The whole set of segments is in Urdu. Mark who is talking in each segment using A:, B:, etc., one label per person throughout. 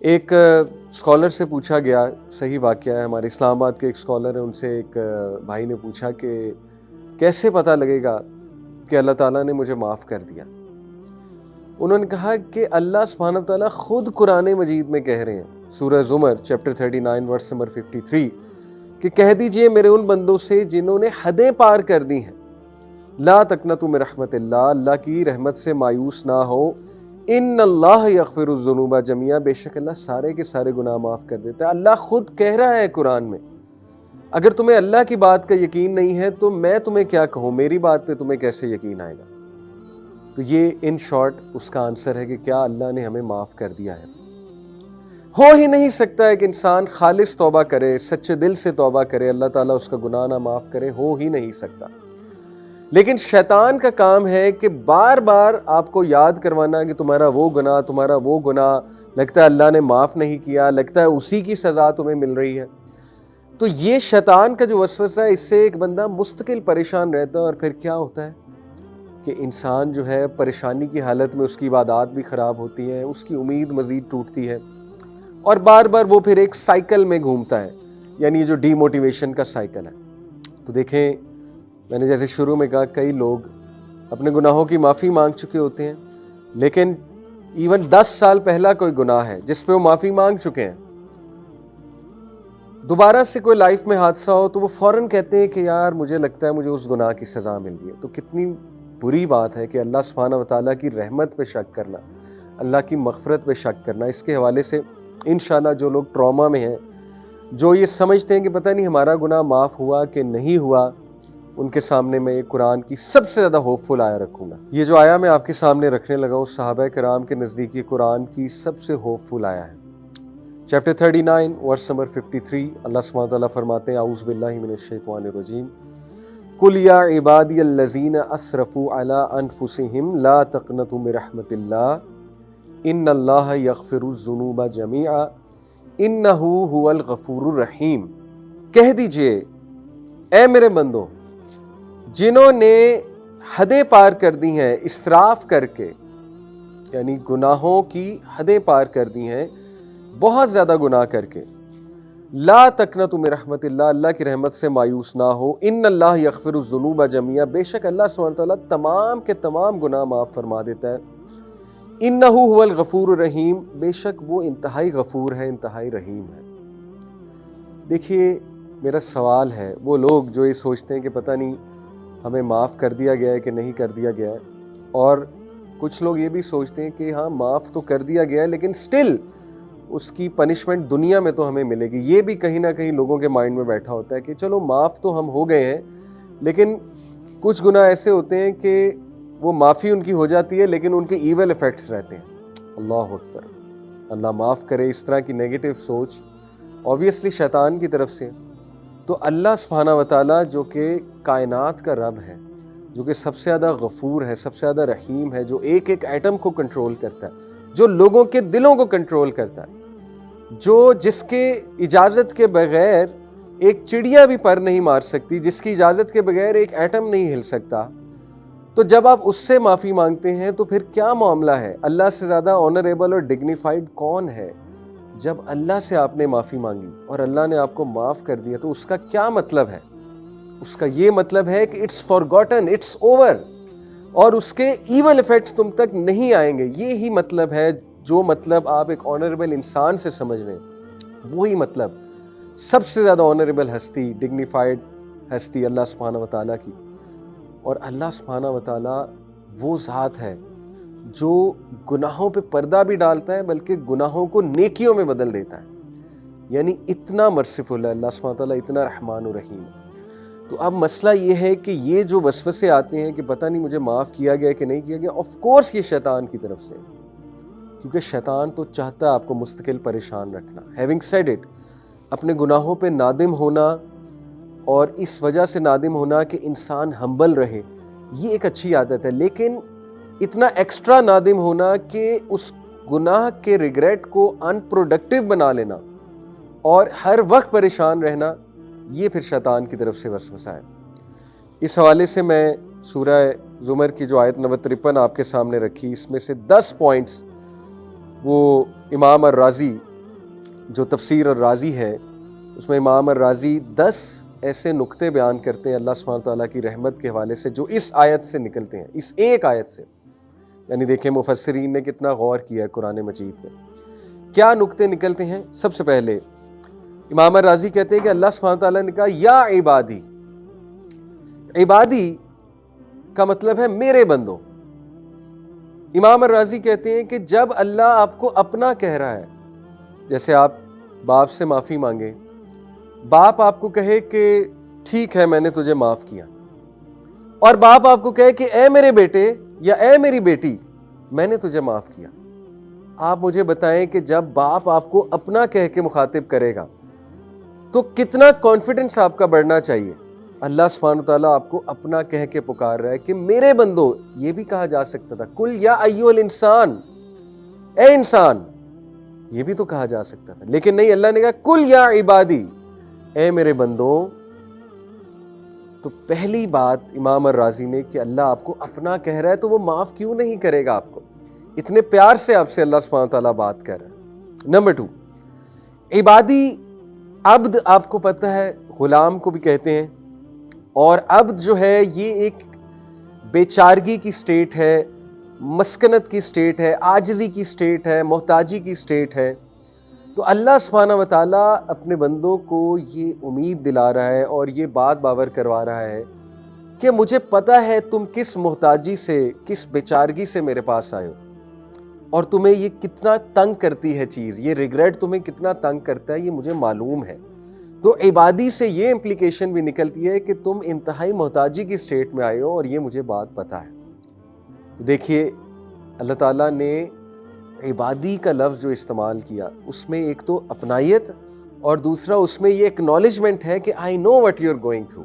A: ایک اسکالر سے پوچھا گیا، صحیح واقعہ ہے، ہمارے اسلام آباد کے ایک اسکالر ہیں، ان سے ایک بھائی نے پوچھا کہ کیسے پتہ لگے گا کہ اللہ تعالیٰ نے مجھے معاف کر دیا؟ انہوں نے کہا کہ اللہ سبحانہ وتعالیٰ خود قرآن مجید میں کہہ رہے ہیں، سورہ زمر چیپٹر 39 ورس نمبر 53، کہ کہہ دیجئے میرے ان بندوں سے جنہوں نے حدیں پار کر دی ہیں، لا تقنطوا من رحمت اللہ، اللہ کی رحمت سے مایوس نہ ہو، ان اللہ یغفر الذنوب جميعا، بے شک اللہ سارے کے سارے گناہ معاف کر دیتا ہے۔ اللہ خود کہہ رہا ہے قرآن میں۔ اگر تمہیں اللہ کی بات کا یقین نہیں ہے تو میں تمہیں کیا کہوں، میری بات پہ تمہیں کیسے یقین آئے گا؟ تو یہ ان شارٹ اس کا آنسر ہے کہ کیا اللہ نے ہمیں معاف کر دیا ہے؟ ہو ہی نہیں سکتا ہے کہ انسان خالص توبہ کرے، سچے دل سے توبہ کرے، اللہ تعالیٰ اس کا گناہ نہ معاف کرے، ہو ہی نہیں سکتا۔ لیکن شیطان کا کام ہے کہ بار بار آپ کو یاد کروانا کہ تمہارا وہ گناہ، لگتا ہے اللہ نے معاف نہیں کیا، لگتا ہے اسی کی سزا تمہیں مل رہی ہے۔ تو یہ شیطان کا جو وسوسہ ہے، اس سے ایک بندہ مستقل پریشان رہتا ہے، اور پھر کیا ہوتا ہے کہ انسان جو ہے پریشانی کی حالت میں اس کی عبادات بھی خراب ہوتی ہیں، اس کی امید مزید ٹوٹتی ہے، اور بار بار وہ پھر ایک سائیکل میں گھومتا ہے، یعنی جو ڈی موٹیویشن کا سائیکل ہے۔ تو دیکھیں، میں نے جیسے شروع میں کہا، کئی لوگ اپنے گناہوں کی معافی مانگ چکے ہوتے ہیں، لیکن ایون 10 سال پہلا کوئی گناہ ہے جس پہ وہ معافی مانگ چکے ہیں، دوبارہ سے کوئی لائف میں حادثہ ہو تو وہ فوراً کہتے ہیں کہ یار مجھے لگتا ہے مجھے اس گناہ کی سزا مل گئی ہے۔ تو کتنی بری بات ہے کہ اللہ سبحانہ وتعالیٰ کی رحمت پہ شک کرنا، اللہ کی مغفرت پہ شک کرنا۔ اس کے حوالے سے انشاءاللہ جو لوگ ٹراما میں ہیں، جو یہ سمجھتے ہیں کہ پتہ نہیں ہمارا گناہ معاف ہوا کہ نہیں ہوا، ان کے سامنے میں قرآن کی سب سے زیادہ ہوپ فل آیا رکھوں گا۔ یہ جو آیا میں آپ کے سامنے رکھنے لگا ہوں، صحابہ کرام کے نزدیک یہ قرآن کی سب سے ہوپ فل آیا ہے۔ چیپٹر 39 ورس نمبر 53، اللہ سبحانہ وتعالیٰ فرماتے ہیں، اعوذ باللہ من الشیطان الرجیم، قل یا عبادی الذین اسرفوا علی انفسہم لا تقنطوا من رحمت اللہ ان اللہ یغفر الذنوب جميعا انہ هو الغفور الرحیم۔ کہہ دیجئے اے میرے بندو، جنہوں نے حدیں پار کر دی ہیں اسراف کر کے، یعنی گناہوں کی حدیں پار کر دی ہیں، بہت زیادہ گناہ کر کے، لا تقنطوا من رحمت اللہ، اللہ کی رحمت سے مایوس نہ ہو، ان اللہ یغفر الذنوب جميعا، بے شک اللہ سبحانہ وتعالیٰ تمام کے تمام گناہ معاف فرما دیتا ہے، انہ هو الغفور الرحیم، بے شک وہ انتہائی غفور ہے، انتہائی رحیم ہے۔ دیکھیے، میرا سوال ہے، وہ لوگ جو یہ سوچتے ہیں کہ پتہ نہیں ہمیں معاف کر دیا گیا ہے کہ نہیں کر دیا گیا ہے، اور کچھ لوگ یہ بھی سوچتے ہیں کہ ہاں معاف تو کر دیا گیا ہے لیکن سٹل اس کی پنشمنٹ دنیا میں تو ہمیں ملے گی۔ یہ بھی کہیں نہ کہیں لوگوں کے مائنڈ میں بیٹھا ہوتا ہے کہ چلو معاف تو ہم ہو گئے ہیں، لیکن کچھ گناہ ایسے ہوتے ہیں کہ وہ معافی ان کی ہو جاتی ہے لیکن ان کے ایول ایفیکٹس رہتے ہیں۔ اللہ اکبر، اللہ معاف کرے، اس طرح کی نیگیٹو سوچ اوبویسلی شیطان کی طرف سے۔ تو اللہ سبحانہ وتعالیٰ جو کہ کائنات کا رب ہے، جو کہ سب سے زیادہ غفور ہے، سب سے زیادہ رحیم ہے، جو ایک ایک ایٹم کو کنٹرول کرتا ہے، جو لوگوں کے دلوں کو کنٹرول کرتا ہے، جس کے اجازت کے بغیر ایک چڑیا بھی پر نہیں مار سکتی، جس کی اجازت کے بغیر ایک ایٹم نہیں ہل سکتا، تو جب آپ اس سے معافی مانگتے ہیں تو پھر کیا معاملہ ہے؟ اللہ سے زیادہ آنریبل اور ڈگنیفائڈ کون ہے؟ جب اللہ سے آپ نے معافی مانگی اور اللہ نے آپ کو معاف کر دیا تو اس کا کیا مطلب ہے؟ اس کا یہ مطلب ہے کہ اٹس فارگوٹن، اٹس اوور، اور اس کے ایول ایفیکٹس تم تک نہیں آئیں گے۔ یہی مطلب ہے، جو مطلب آپ ایک آنریبل انسان سے سمجھ رہے ہیں، وہی مطلب سب سے زیادہ آنریبل ہستی، ڈگنیفائڈ ہستی اللہ سبحانہ وتعالیٰ کی۔ اور اللہ سبحانہ وتعالیٰ وہ ذات ہے جو گناہوں پہ پردہ بھی ڈالتا ہے بلکہ گناہوں کو نیکیوں میں بدل دیتا ہے، یعنی اتنا مرسیفل ہے اللہ سبحانہ وتعالیٰ، اتنا رحمان و رحیم ہے۔ تو اب مسئلہ یہ ہے کہ یہ جو وسوسے آتے ہیں کہ پتہ نہیں مجھے معاف کیا گیا کہ نہیں کیا گیا، آف کورس یہ شیطان کی طرف سے، کیونکہ شیطان تو چاہتا ہے آپ کو مستقل پریشان رکھنا۔ ہیونگ سیڈ اٹ، اپنے گناہوں پہ نادم ہونا اور اس وجہ سے نادم ہونا کہ انسان ہمبل رہے، یہ ایک اچھی عادت ہے، لیکن اتنا ایکسٹرا نادم ہونا کہ اس گناہ کے ریگریٹ کو ان پروڈکٹیو بنا لینا اور ہر وقت پریشان رہنا، یہ پھر شیطان کی طرف سے وسوسہ ہے۔ اس حوالے سے میں سورہ زمر کی جو آیت نمبر 53 آپ کے سامنے رکھی، اس میں سے 10 پوائنٹس وہ امام الرازی جو تفسیر الرازی ہے اس میں امام الرازی 10 ایسے نقطے بیان کرتے ہیں اللہ سبحانہ تعالیٰ کی رحمت کے حوالے سے جو اس آیت سے نکلتے ہیں، اس ایک آیت سے. یعنی دیکھیں مفسرین نے کتنا غور کیا ہے قرآن مجید میں. کیا نقطے نکلتے ہیں؟ سب سے پہلے امام الرازی کہتے ہیں کہ اللہ سبحانہ تعالیٰ نے کہا یا عبادی. عبادی کا مطلب ہے میرے بندوں. امام الرازی کہتے ہیں کہ جب اللہ آپ کو اپنا کہہ رہا ہے، جیسے آپ باپ سے معافی مانگیں، باپ آپ کو کہے کہ ٹھیک ہے میں نے تجھے معاف کیا، اور باپ آپ کو کہے کہ اے میرے بیٹے یا اے میری بیٹی میں نے تجھے معاف کیا. آپ مجھے بتائیں کہ جب باپ آپ کو اپنا کہہ کے مخاطب کرے گا تو کتنا کانفیڈنس آپ کا بڑھنا چاہیے. اللہ سبحانہ تعالیٰ آپ کو اپنا کہہ کے پکار رہا ہے کہ میرے بندو. یہ بھی کہا جا سکتا تھا کل یا ایھا الانسان، اے انسان، یہ بھی تو کہا جا سکتا تھا، لیکن نہیں، اللہ نے کہا کل یا عبادی، اے میرے بندو. تو پہلی بات امام الرازی نے کہ اللہ آپ کو اپنا کہہ رہا ہے تو وہ معاف کیوں نہیں کرے گا آپ کو؟ اتنے پیار سے آپ سے اللہ سبحانہ تعالیٰ بات کر رہا ہے. نمبر 2، عبادی، عبد آپ کو پتہ ہے غلام کو بھی کہتے ہیں، اور عبد جو ہے یہ ایک بیچارگی کی سٹیٹ ہے، مسکنت کی سٹیٹ ہے، عاجزی کی سٹیٹ ہے، محتاجی کی سٹیٹ ہے. تو اللہ سبحانہ وتعالیٰ اپنے بندوں کو یہ امید دلا رہا ہے اور یہ بات باور کروا رہا ہے کہ مجھے پتہ ہے تم کس محتاجی سے، کس بیچارگی سے میرے پاس آئے ہو، اور تمہیں یہ کتنا تنگ کرتی ہے چیز، یہ ریگریٹ تمہیں کتنا تنگ کرتا ہے، یہ مجھے معلوم ہے. تو عبادی سے یہ امپلیکیشن بھی نکلتی ہے کہ تم انتہائی محتاجی کی سٹیٹ میں آئے ہو اور یہ مجھے بات پتہ ہے. تو دیکھیے اللہ تعالیٰ نے عبادی کا لفظ جو استعمال کیا اس میں ایک تو اپنائیت اور دوسرا اس میں یہ ایکنالجمنٹ ہے کہ I know what you are going through.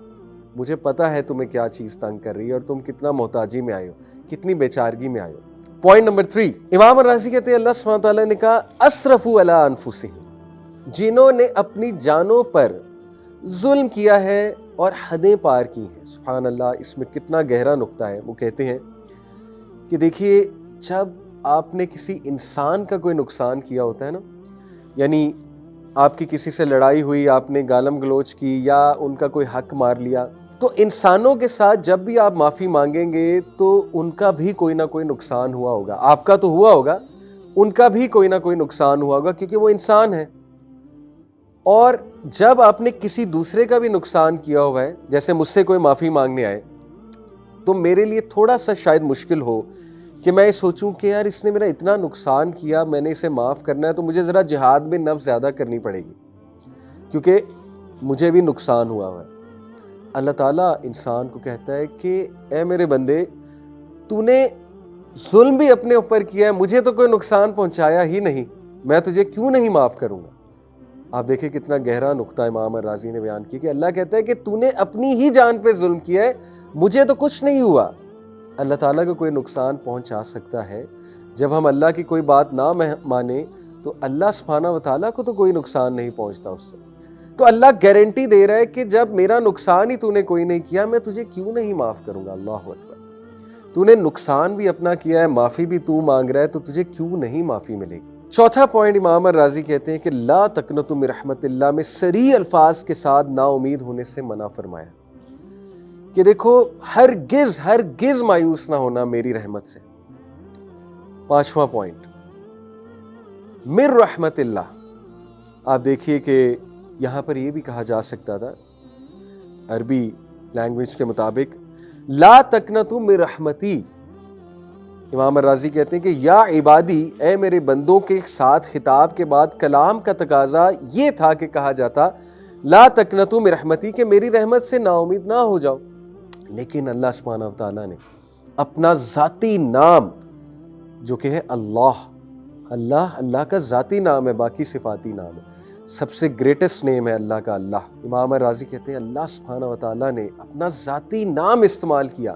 A: مجھے پتہ ہے تمہیں کیا چیز تنگ کر رہی ہے اور تم کتنا محتاجی میں آئے ہو، کتنی بیچارگی میں آئے ہو. پوائنٹ نمبر 3، امام الرازی کہتے ہیں اللہ سبحانہ تعالیٰ نے کہا اسرفوا علی انفسہم، جنہوں نے اپنی جانوں پر ظلم کیا ہے اور حدیں پار کی ہیں. سبحان اللہ، اس میں کتنا گہرا نقطہ ہے. وہ کہتے ہیں کہ دیکھیے جب آپ نے کسی انسان کا کوئی نقصان کیا ہوتا ہے نا، یعنی آپ کی کسی سے لڑائی ہوئی، آپ نے گالم گلوچ کی یا ان کا کوئی حق مار لیا، تو انسانوں کے ساتھ جب بھی آپ معافی مانگیں گے تو ان کا بھی کوئی نہ کوئی نقصان ہوا ہوگا. آپ کا تو ہوا ہوگا، ان کا بھی کوئی نہ کوئی نقصان ہوا ہوگا کیونکہ وہ انسان ہے. اور جب آپ نے کسی دوسرے کا بھی نقصان کیا ہوا ہے، جیسے مجھ سے کوئی معافی مانگنے آئے، تو میرے لیے تھوڑا سا شاید مشکل ہو کہ میں سوچوں کہ یار اس نے میرا اتنا نقصان کیا، میں نے اسے معاف کرنا ہے تو مجھے ذرا جہاد میں نفس زیادہ کرنی پڑے گی کیونکہ مجھے بھی نقصان ہوا ہے. اللہ تعالیٰ انسان کو کہتا ہے کہ اے میرے بندے، تو نے ظلم بھی اپنے اوپر کیا ہے، مجھے تو کوئی نقصان پہنچایا ہی نہیں، میں تجھے کیوں نہیں معاف کروں گا. آپ دیکھیں کتنا گہرا نقطہ امام الرازی نے بیان کیا کہ اللہ کہتا ہے کہ تو نے اپنی ہی جان پہ ظلم کیا ہے، مجھے تو کچھ نہیں ہوا. اللہ تعالیٰ کو کوئی نقصان پہنچا سکتا ہے. جب ہم اللہ کی کوئی بات نہ مانیں تو اللہ سبحانہ وتعالیٰ کو تو کوئی نقصان نہیں پہنچتا اس سے. تو اللہ گارنٹی دے رہا ہے کہ جب میرا نقصان ہی تو نے کوئی نہیں کیا، میں تجھے کیوں نہیں معاف کروں گا. اللہ اکبر، تو نے نقصان بھی اپنا کیا ہے، معافی بھی تو مانگ رہا ہے، تو تجھے کیوں نہیں معافی ملے گی. چوتھا پوائنٹ امام الرازی کہتے ہیں کہ لا تقنطوا من رحمت اللہ میں صریح الفاظ کے ساتھ نا امید ہونے سے منع فرمایا کہ دیکھو ہرگز مایوس نہ ہونا میری رحمت سے. پانچواں پوائنٹ من رحمت اللہ. آپ دیکھیے کہ یہاں پر یہ بھی کہا جا سکتا تھا عربی لینگویج کے مطابق لا تقنطوا من رحمتی. امام الرازی کہتے ہیں کہ یا عبادی، اے میرے بندوں کے ساتھ خطاب کے بعد کلام کا تقاضا یہ تھا کہ کہا جاتا لا تقنطوا من رحمتی، کہ میری رحمت سے نا امید نہ ہو جاؤ. لیکن اللہ سبحانہ وتعالیٰ نے اپنا ذاتی نام جو کہ ہے اللہ کا ذاتی نام ہے، باقی صفاتی نام ہے، سب سے گریٹسٹ نیم ہے اللہ کا اللہ. امام الرازی کہتے ہیں اللہ سبحانہ وتعالیٰ نے اپنا ذاتی نام استعمال کیا.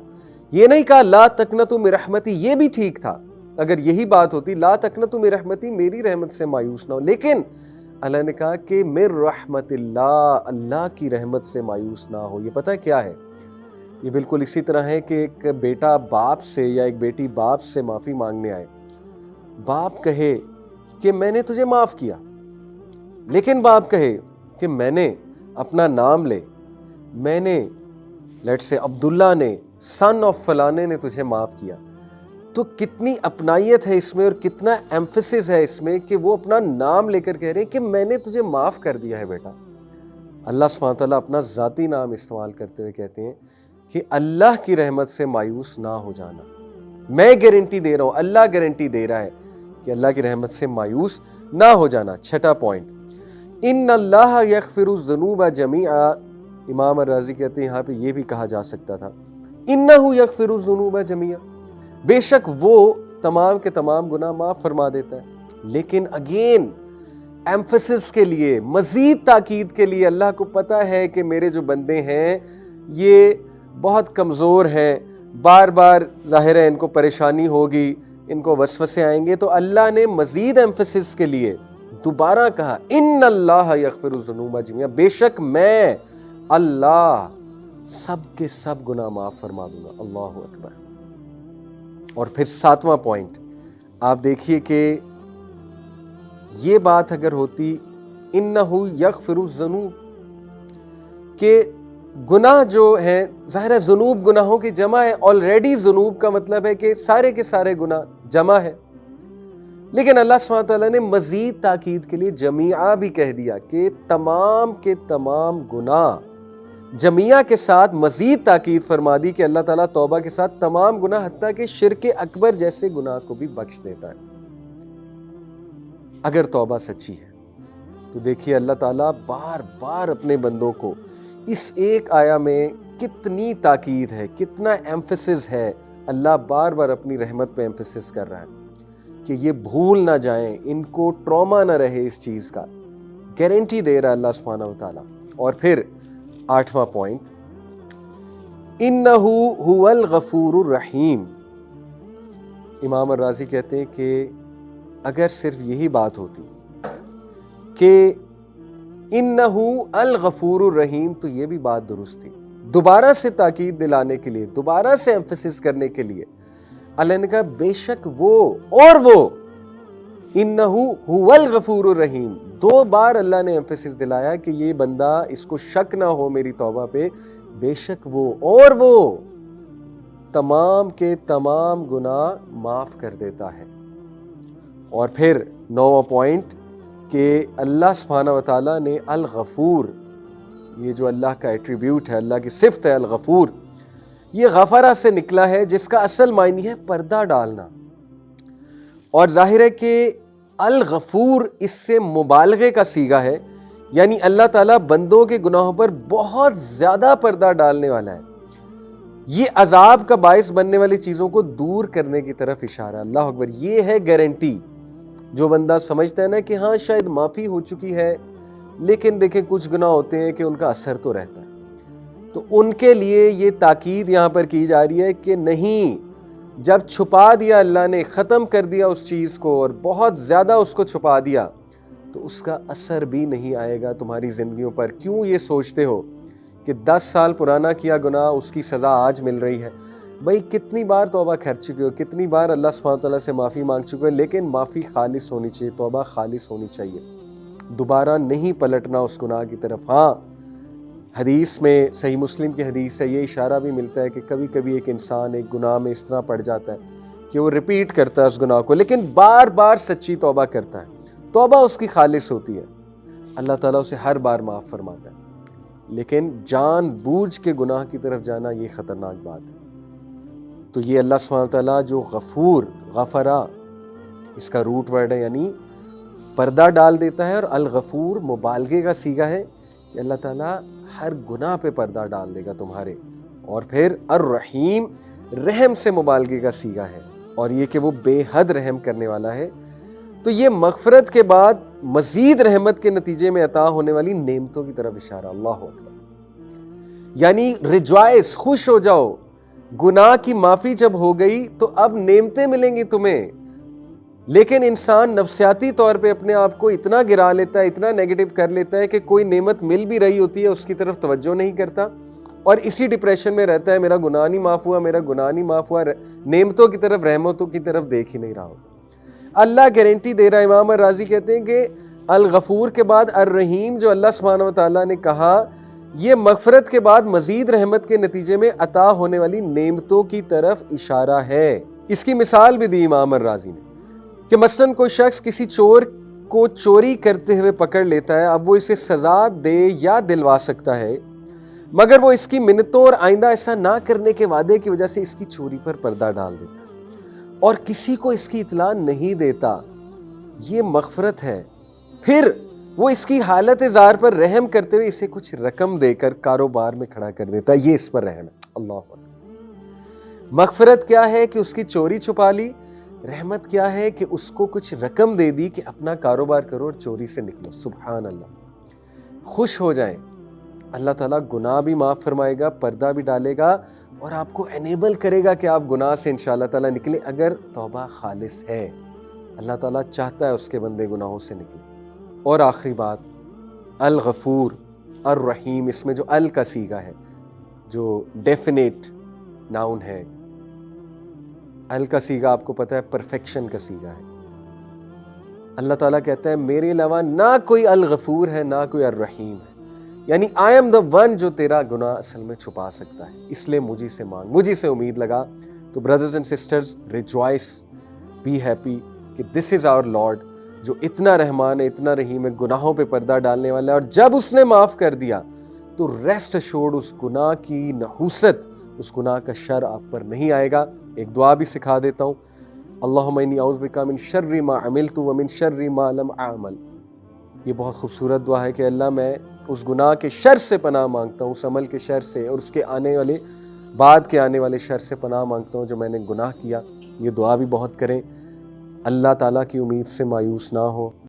A: یہ نہیں کہا لا تقنطوا من رحمتی، یہ بھی ٹھیک تھا اگر یہی بات ہوتی لا تقنطوا من رحمتی، میری رحمت سے مایوس نہ ہو، لیکن اللہ نے کہا کہ من رحمت اللہ، اللہ کی رحمت سے مایوس نہ ہو. یہ پتہ ہے کیا ہے؟ یہ بالکل اسی طرح ہے کہ ایک بیٹا باپ سے یا ایک بیٹی باپ سے معافی مانگنے آئے، باپ کہے کہ میں نے تجھے معاف کیا، لیکن باپ کہے کہ میں نے اپنا نام لے، میں نے لیٹ سے عبداللہ نے سن آف فلانے نے تجھے معاف کیا، تو کتنی اپنائیت ہے اس میں اور کتنا ایمفسس ہے اس میں کہ وہ اپنا نام لے کر کہہ رہے ہیں کہ میں نے تجھے معاف کر دیا ہے بیٹا۔ اللہ سبحانہ تعالیٰ اپنا ذاتی نام استعمال کرتے ہوئے کہتے ہیں کہ اللہ کی رحمت سے مایوس نہ ہو جانا۔ میں گارنٹی دے رہا ہوں، اللہ گارنٹی دے رہا ہے کہ اللہ کی رحمت سے مایوس نہ ہو جانا۔ چھٹا پوائنٹ، ان اللہ یغفر الذنوب جمیعا، امام الرازی کہتے ہیں یہاں پہ یہ بھی کہا جا سکتا تھا انہ یغفر الذنوب جمیعا، بے شک وہ تمام کے تمام گناہ معاف فرما دیتا ہے۔ لیکن اگین ایمفسس کے لیے، مزید تاکید کے لیے، اللہ کو پتا ہے کہ میرے جو بندے ہیں یہ بہت کمزور ہیں، بار بار ظاہر ہے ان کو پریشانی ہوگی، ان کو وسوسے آئیں گے، تو اللہ نے مزید ایمفسس کے لیے دوبارہ کہا ان اللہ یغفر الذنوب جمیعا، بے شک میں اللہ سب کے سب گناہ معاف فرما دوں گا۔ اللہ اکبر۔ اور پھر ساتواں پوائنٹ آپ دیکھیے کہ یہ بات اگر ہوتی انہ یغفر الذنوب، کہ گناہ جو ہیں ظاہر ہے ذنوب گناہوں کی جمع ہے، آلریڈی ذنوب کا مطلب ہے کہ سارے کے سارے گناہ جمع ہے، لیکن اللہ سبحانہ تعالیٰ نے مزید تاکید کے لیے جمیعہ بھی کہہ دیا کہ تمام کے تمام گناہ، جمیعہ کے ساتھ مزید تاکید فرما دی کہ اللہ تعالیٰ توبہ کے ساتھ تمام گناہ حتیٰ کہ شرک اکبر جیسے گناہ کو بھی بخش دیتا ہے اگر توبہ سچی ہے۔ تو دیکھیے اللہ تعالیٰ بار بار اپنے بندوں کو اس ایک آیا میں کتنی تاکید ہے، کتنا ایمفسس ہے، اللہ بار بار اپنی رحمت پہ ایمفسس کر رہا ہے کہ یہ بھول نہ جائیں، ان کو ٹراما نہ رہے اس چیز کا، گارنٹی دے رہا ہے اللہ سبحانہ وتعالیٰ۔ اور پھر آٹھواں پوائنٹ، انہ هو الغفور الرحیم، امام الرازی کہتے ہیں کہ اگر صرف یہی بات ہوتی کہ انہ الغفور الرحیم تو یہ بھی بات درست تھی، دوبارہ سے تاکید دلانے کے لیے، دوبارہ سے ایمفسس کرنے کے لیے اللہ نے کہا بے شک وہ اور وہ انہ هو الغفور الرحیم، دو بار اللہ نے ایمفسس دلایا کہ یہ بندہ اس کو شک نہ ہو میری توبہ پہ، بے شک وہ اور وہ تمام کے تمام گناہ معاف کر دیتا ہے۔ اور پھر نوواں پوائنٹ کہ اللہ سبحانہ وتعالیٰ نے الغفور، یہ جو اللہ کا ایٹریبیوٹ ہے، اللہ کی صفت ہے الغفور، یہ غفرہ سے نکلا ہے جس کا اصل معنی ہے پردہ ڈالنا، اور ظاہر ہے کہ الغفور اس سے مبالغے کا صیغہ ہے، یعنی اللہ تعالیٰ بندوں کے گناہوں پر بہت زیادہ پردہ ڈالنے والا ہے، یہ عذاب کا باعث بننے والی چیزوں کو دور کرنے کی طرف اشارہ۔ اللہ اکبر، یہ ہے گارنٹی۔ جو بندہ سمجھتا ہے نا کہ ہاں شاید معافی ہو چکی ہے لیکن دیکھیں کچھ گناہ ہوتے ہیں کہ ان کا اثر تو رہتا ہے، تو ان کے لیے یہ تاکید یہاں پر کی جا رہی ہے کہ نہیں، جب چھپا دیا اللہ نے، ختم کر دیا اس چیز کو اور بہت زیادہ اس کو چھپا دیا، تو اس کا اثر بھی نہیں آئے گا تمہاری زندگیوں پر۔ کیوں یہ سوچتے ہو کہ 10 سال پرانا کیا گناہ اس کی سزا آج مل رہی ہے؟ بھائی کتنی بار توبہ کر چکے ہو، کتنی بار اللہ سبحانہ تعالیٰ سے معافی مانگ چکے ہو، لیکن معافی خالص ہونی چاہیے، توبہ خالص ہونی چاہیے، دوبارہ نہیں پلٹنا اس گناہ کی طرف۔ ہاں حدیث میں، صحیح مسلم کی حدیث سے یہ اشارہ بھی ملتا ہے کہ کبھی کبھی ایک انسان ایک گناہ میں اس طرح پڑ جاتا ہے کہ وہ ریپیٹ کرتا ہے اس گناہ کو، لیکن بار بار سچی توبہ کرتا ہے، توبہ اس کی خالص ہوتی ہے، اللہ تعالیٰ اسے ہر بار معاف فرماتا ہے۔ لیکن جان بوجھ کے گناہ کی طرف جانا یہ خطرناک بات ہے۔ تو یہ اللہ سبحانہ تعالیٰ جو غفور، غفرہ اس کا روٹ ورڈ ہے، یعنی پردہ ڈال دیتا ہے، اور الغفور مبالغے کا صیغہ ہے کہ اللہ تعالیٰ ہر گناہ پہ پردہ ڈال دے گا تمہارے۔ اور پھر الرحیم، رحم سے مبالغے کا صیغہ ہے، اور یہ کہ وہ بے حد رحم کرنے والا ہے۔ تو یہ مغفرت کے بعد مزید رحمت کے نتیجے میں عطا ہونے والی نعمتوں کی طرف اشارہ۔ اللہ اکبر، یعنی ریجوائس، خوش ہو جاؤ، گناہ کی معافی جب ہو گئی تو اب نعمتیں ملیں گی تمہیں۔ لیکن انسان نفسیاتی طور پہ اپنے آپ کو اتنا گرا لیتا ہے، اتنا نیگیٹو کر لیتا ہے کہ کوئی نعمت مل بھی رہی ہوتی ہے اس کی طرف توجہ نہیں کرتا، اور اسی ڈپریشن میں رہتا ہے، میرا گناہ نہیں معاف ہوا، میرا گناہ نہیں معاف ہوا، نعمتوں کی طرف، رحمتوں کی طرف دیکھ ہی نہیں رہا ہوتا۔ اللہ گارنٹی دے رہا ہے، امام الرازی کہتے ہیں کہ الغفور کے بعد الرحیم جو اللہ سبحانہ و تعالیٰ نے کہا، یہ مغفرت کے بعد مزید رحمت کے نتیجے میں عطا ہونے والی نعمتوں کی طرف اشارہ ہے۔ اس کی مثال بھی دی امام الرازی نے کہ مثلاً کوئی شخص کسی چور کو چوری کرتے ہوئے پکڑ لیتا ہے، اب وہ اسے سزا دے یا دلوا سکتا ہے، مگر وہ اس کی منتوں اور آئندہ ایسا نہ کرنے کے وعدے کی وجہ سے اس کی چوری پر پردہ ڈال دیتا ہے اور کسی کو اس کی اطلاع نہیں دیتا۔ یہ مغفرت ہے۔ پھر وہ اس کی حالت زار پر رحم کرتے ہوئے اسے کچھ رقم دے کر کاروبار میں کھڑا کر دیتا ہے، یہ اس پر رحم ہے۔ اللہ اکبر۔ مغفرت کیا ہے کہ اس کی چوری چھپا لی، رحمت کیا ہے کہ اس کو کچھ رقم دے دی کہ اپنا کاروبار کرو اور چوری سے نکلو۔ سبحان اللہ۔ خوش ہو جائیں، اللہ تعالیٰ گناہ بھی معاف فرمائے گا، پردہ بھی ڈالے گا اور آپ کو انیبل کرے گا کہ آپ گناہ سے انشاءاللہ تعالیٰ نکلیں اگر توبہ خالص ہے۔ اللہ تعالیٰ چاہتا ہے اس کے بندے گناہوں سے نکلیں۔ اور آخری بات، الغفور الرحیم، اس میں جو ال کا صیغہ ہے، جو ڈیفینیٹ ناؤن ہے، ال کا صیغہ آپ کو پتہ ہے پرفیکشن کا صیغہ ہے۔ اللہ تعالیٰ کہتا ہے میرے علاوہ نہ کوئی الغفور ہے نہ کوئی الرحیم ہے، یعنی آئی ایم دا ون جو تیرا گناہ اصل میں چھپا سکتا ہے، اس لیے مجھے سے مانگ، مجھے سے امید لگا۔ تو brothers and sisters, rejoice, be happy کہ دس از آور لارڈ جو اتنا رحمان ہے، اتنا رحیم ہے، گناہوں پہ پردہ ڈالنے والا ہے، اور جب اس نے معاف کر دیا تو ریسٹ ایشورڈ اس گناہ کی نحوست، اس گناہ کا شر آپ پر نہیں آئے گا۔ ایک دعا بھی سکھا دیتا ہوں، اللہم انی اعوذ بک من شر ما عملت ومن شر ما لم اعمل۔ یہ بہت خوبصورت دعا ہے کہ اللہ میں اس گناہ کے شر سے پناہ مانگتا ہوں، اس عمل کے شر سے اور اس کے بعد کے آنے والے شر سے پناہ مانگتا ہوں جو میں نے گناہ کیا۔ یہ دعا بھی بہت کریں، اللہ تعالیٰ کی امید سے مایوس نہ ہو۔